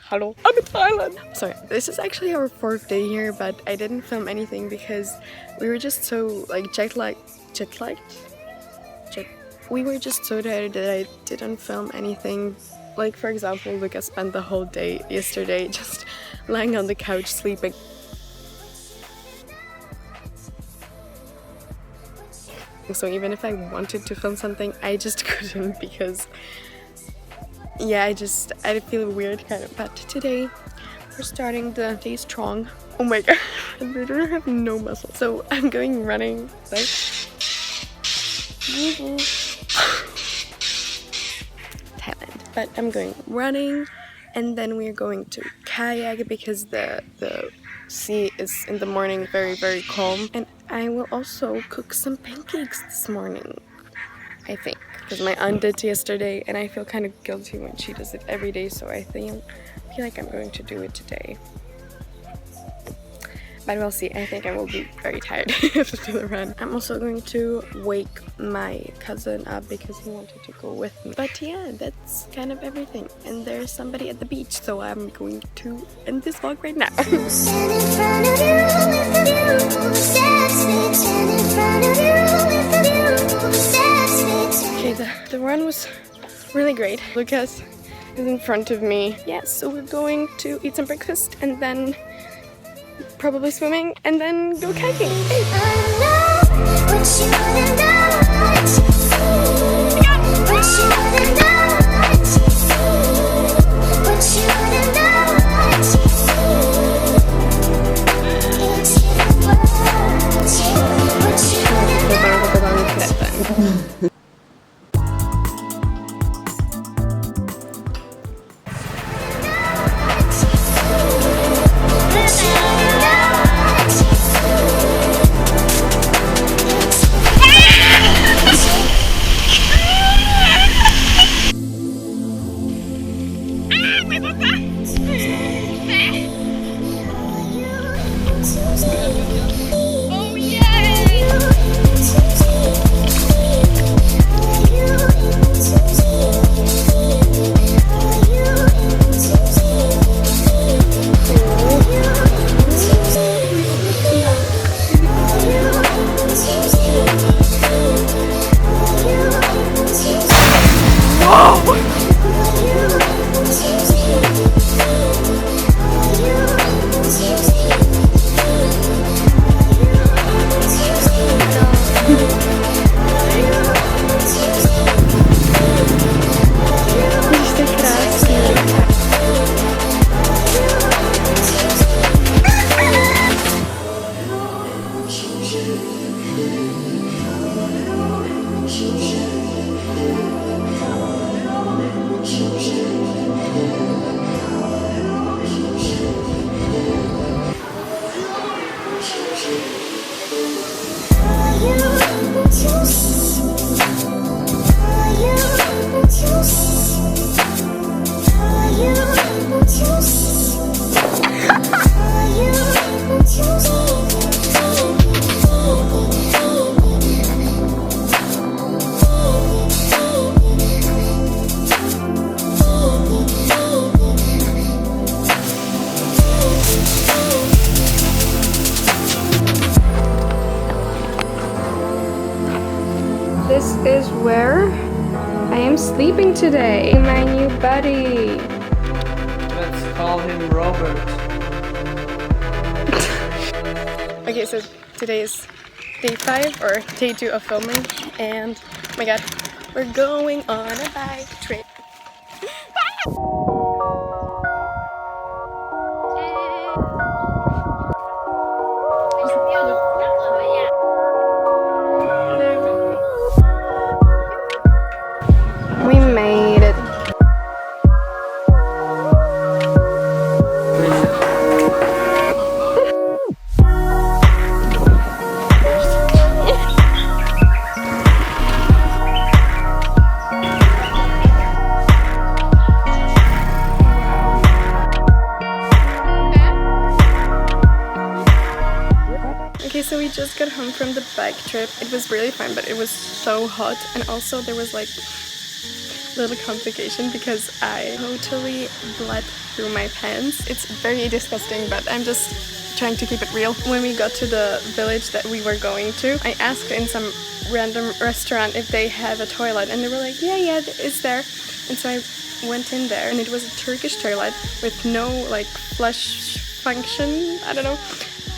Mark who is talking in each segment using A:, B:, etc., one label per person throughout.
A: Hello, I'm in Thailand. Sorry, this is actually our 4th day here, but I didn't film anything because we were just so like we were just so tired that I didn't film anything. Like for example, Lucas spent the whole day yesterday just lying on the couch sleeping. So even if I wanted to film something, I just couldn't because yeah, I feel weird kind of. But today we're starting the day strong. Oh my god, I literally have no muscle. So I'm going running. Like, Thailand. But I'm going running, and then we're going to kayak because the sea is in the morning very calm. And I will also cook some pancakes this morning, I think, because my aunt did yesterday and I feel kind of guilty when she does it every day, so I feel like I'm going to do it today. But we'll see. I think I will be very tired after the run. I'm also going to wake my cousin up because he wanted to go with me. But yeah, that's kind of everything. And there's somebody at the beach, so I'm going to end this vlog right now. Okay, the run was really great. Lucas is in front of me. Yeah, so we're going to eat some breakfast and then probably swimming and then go kayaking. This is where I am sleeping today. My new buddy.
B: Let's call him Robert.
A: Okay, so today is day 5 or day 2 of filming, and oh my god, we're going on a bike trip. We made it. Okay, so we just got home from the bike trip. It was really fun, but it was so hot, and also there was like little complication because I totally bled through my pants. It's very disgusting, but I'm just trying to keep it real. When we got to the village that we were going to, I asked in some random restaurant if they have a toilet, and they were like, yeah, it's there. And so I went in there, and it was a Turkish toilet with no like flush function, I don't know,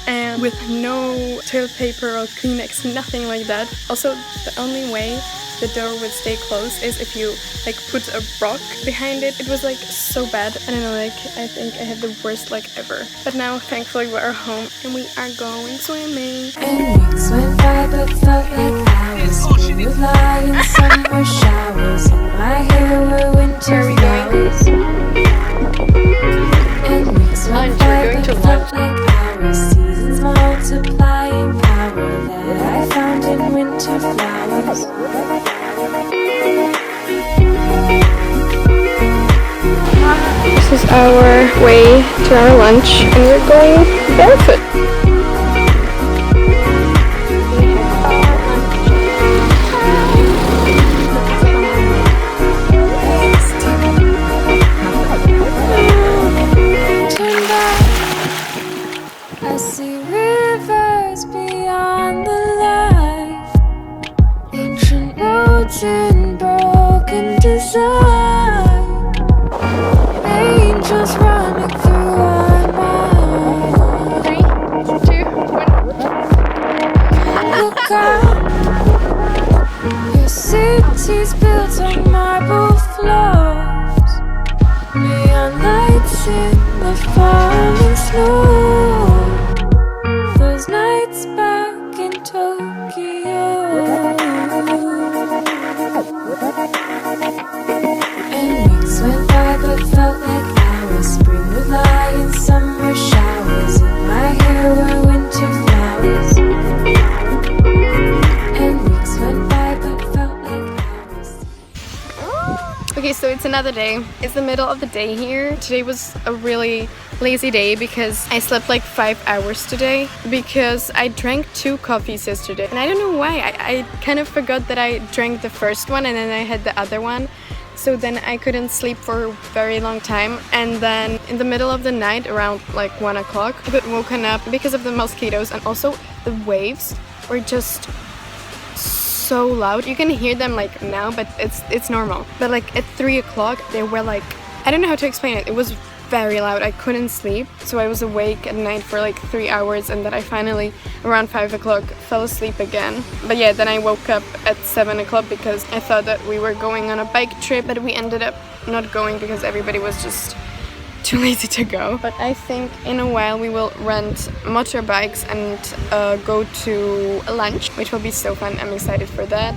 A: and with no toilet paper or Kleenex, nothing like that. Also, the only way the door would stay closed is if you like put a rock behind it. It was like so bad. I don't know, like I think I had the worst luck ever. But now thankfully we're home and we are going swimming.
C: And weeks went by but felt like hours. We would lie in summer showers, and my hair were winter flowers. And weeks went by but felt like hours. Seasons multiplying power that I found in winter flowers.
A: This is our way to our lunch, and we're going barefoot.
C: Turn back, I see rivers beyond the light, ancient roads in broken design, angels running through our mind.
A: 3, 2, 1.
C: Look out, your city's built on marble floors, neon lights in the falling snow, those nights back in Tokyo. And weeks went by but felt like hours. Spring would lie in summer showers, and my hair were winter flowers. And weeks went by but felt like hours.
A: Okay, so it's another day. It's the middle of the day here. Today was a really lazy day because I slept like 5 hours today because I drank 2 coffees yesterday. And I don't know why. I kind of forgot that I drank the first one and then I had the other one. So then I couldn't sleep for a very long time. And then in the middle of the night, around like 1 o'clock, I got woken up because of the mosquitoes, and also the waves were just so loud. You can hear them like now, but it's normal. But like at 3 o'clock, they were like, I don't know how to explain it. It was very loud. I couldn't sleep. So I was awake at night for like 3 hours, and then I finally, around 5 o'clock, fell asleep again. But yeah, then I woke up at 7 o'clock because I thought that we were going on a bike trip, but we ended up not going because everybody was just too lazy to go. But I think in a while we will rent motorbikes and go to lunch, which will be so fun. I'm excited for that.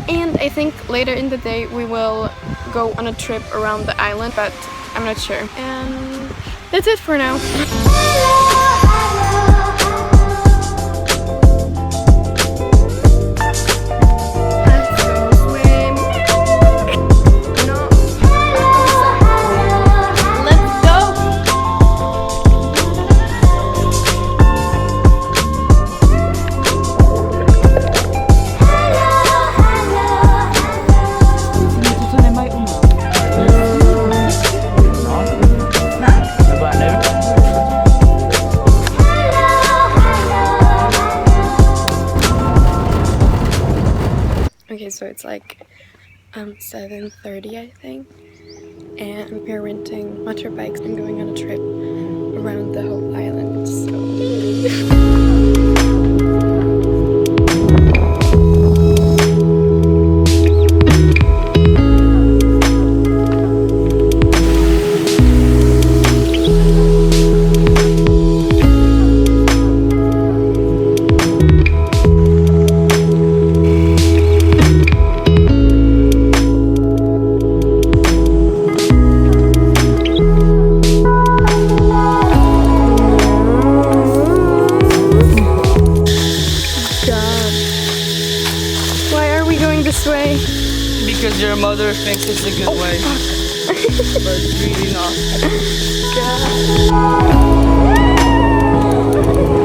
A: And I think later in the day we will go on a trip around the island, but I'm not sure. And that's it for now. Okay, so it's like 7:30 I think, and we're renting motorbikes and going on a trip around the whole island, so this way.
B: Because your mother thinks it's a good way. But it's really not.
A: God.